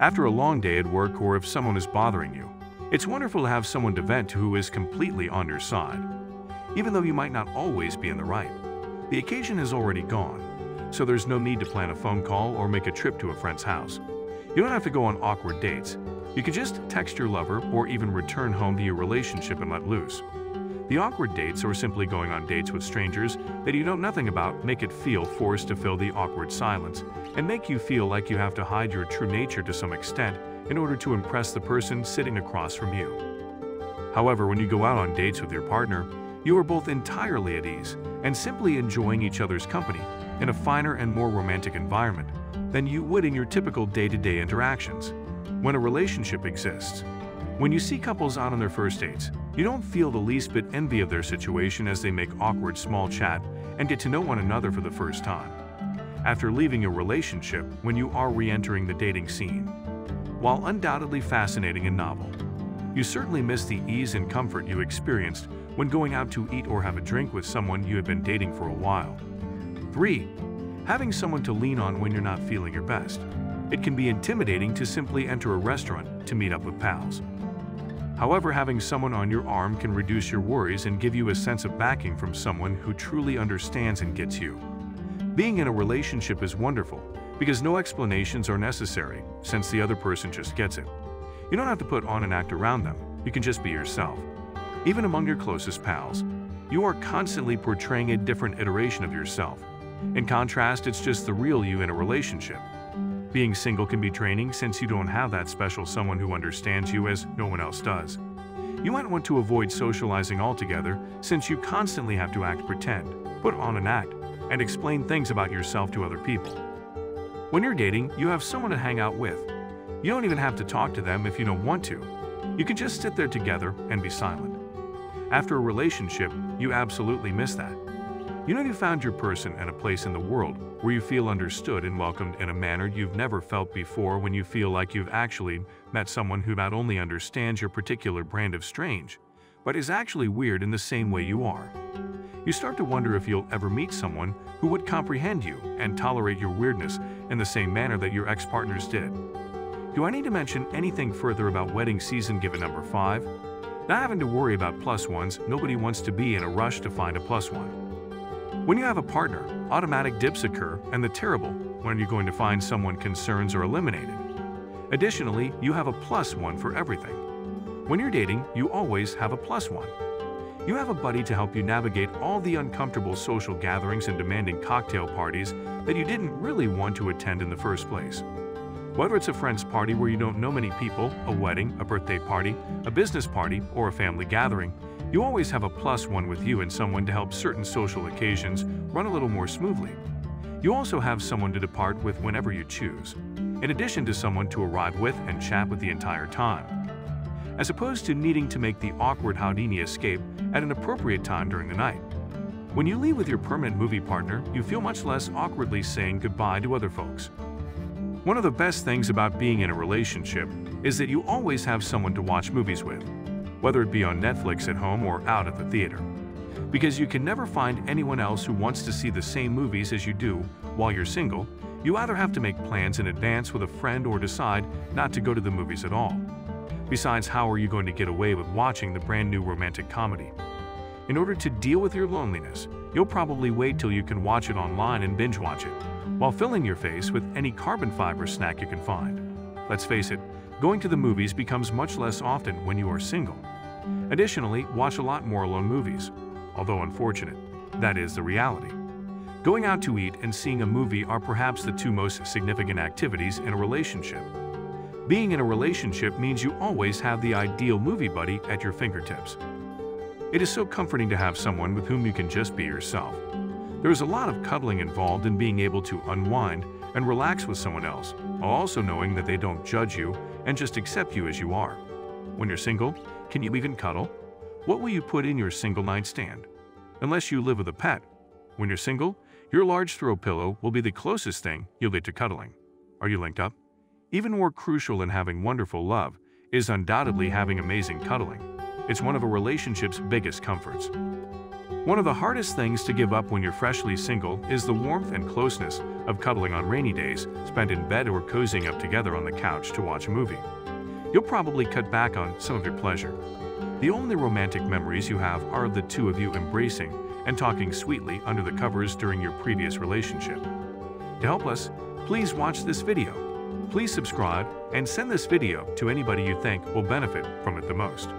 After a long day at work or if someone is bothering you, it's wonderful to have someone to vent to who is completely on your side. Even though you might not always be in the right, the occasion is already gone, so there's no need to plan a phone call or make a trip to a friend's house. You don't have to go on awkward dates. You can just text your lover or even return home to your relationship and let loose. The awkward dates or simply going on dates with strangers that you know nothing about make it feel forced to fill the awkward silence and make you feel like you have to hide your true nature to some extent in order to impress the person sitting across from you. However, when you go out on dates with your partner, you are both entirely at ease and simply enjoying each other's company in a finer and more romantic environment than you would in your typical day-to-day interactions. When a relationship exists, when you see couples out on their first dates, you don't feel the least bit envy of their situation as they make awkward small chat and get to know one another for the first time. After leaving a relationship, when you are re-entering the dating scene, while undoubtedly fascinating and novel, you certainly miss the ease and comfort you experienced when going out to eat or have a drink with someone you have been dating for a while. 3. Having someone to lean on when you're not feeling your best. It can be intimidating to simply enter a restaurant to meet up with pals. However, having someone on your arm can reduce your worries and give you a sense of backing from someone who truly understands and gets you. Being in a relationship is wonderful because no explanations are necessary since the other person just gets it. You don't have to put on an act around them, you can just be yourself. Even among your closest pals, you are constantly portraying a different iteration of yourself. In contrast, it's just the real you in a relationship. Being single can be draining since you don't have that special someone who understands you as no one else does. You might want to avoid socializing altogether since you constantly have to act pretend, put on an act, and explain things about yourself to other people. When you're dating, you have someone to hang out with. You don't even have to talk to them if you don't want to. You can just sit there together and be silent. After a relationship, you absolutely miss that. You know you found your person and a place in the world where you feel understood and welcomed in a manner you've never felt before, when you feel like you've actually met someone who not only understands your particular brand of strange, but is actually weird in the same way you are. You start to wonder if you'll ever meet someone who would comprehend you and tolerate your weirdness in the same manner that your ex-partners did. Do I need to mention anything further about wedding season given number 5? Not having to worry about plus ones, nobody wants to be in a rush to find a plus one. When you have a partner, automatic dips occur, and the terrible, when are you going to find someone, concerns are eliminated. Additionally, you have a plus one for everything. When you're dating, you always have a plus one. You have a buddy to help you navigate all the uncomfortable social gatherings and demanding cocktail parties that you didn't really want to attend in the first place. Whether it's a friend's party where you don't know many people, a wedding, a birthday party, a business party, or a family gathering, you always have a plus one with you and someone to help certain social occasions run a little more smoothly. You also have someone to depart with whenever you choose, in addition to someone to arrive with and chat with the entire time. As opposed to needing to make the awkward Houdini escape at an appropriate time during the night. When you leave with your permanent movie partner, you feel much less awkwardly saying goodbye to other folks. One of the best things about being in a relationship is that you always have someone to watch movies with, whether it be on Netflix at home or out at the theater. Because you can never find anyone else who wants to see the same movies as you do while you're single, you either have to make plans in advance with a friend or decide not to go to the movies at all. Besides, how are you going to get away with watching the brand new romantic comedy? In order to deal with your loneliness, you'll probably wait till you can watch it online and binge watch it, while filling your face with any carbon fiber snack you can find. Let's face it, going to the movies becomes much less often when you are single. Additionally, watch a lot more alone movies. Although unfortunate, that is the reality. Going out to eat and seeing a movie are perhaps the two most significant activities in a relationship. Being in a relationship means you always have the ideal movie buddy at your fingertips. It is so comforting to have someone with whom you can just be yourself. There is a lot of cuddling involved in being able to unwind and relax with someone else, while also knowing that they don't judge you and just accept you as you are. When you're single, can you even cuddle? What will you put in your single nightstand? Unless you live with a pet. When you're single, your large throw pillow will be the closest thing you'll get to cuddling. Are you linked up? Even more crucial than having wonderful love is undoubtedly having amazing cuddling. It's one of a relationship's biggest comforts. One of the hardest things to give up when you're freshly single is the warmth and closeness of cuddling on rainy days spent in bed or cozying up together on the couch to watch a movie. You'll probably cut back on some of your pleasure. The only romantic memories you have are of the two of you embracing and talking sweetly under the covers during your previous relationship. To help us, please watch this video. Please subscribe and send this video to anybody you think will benefit from it the most.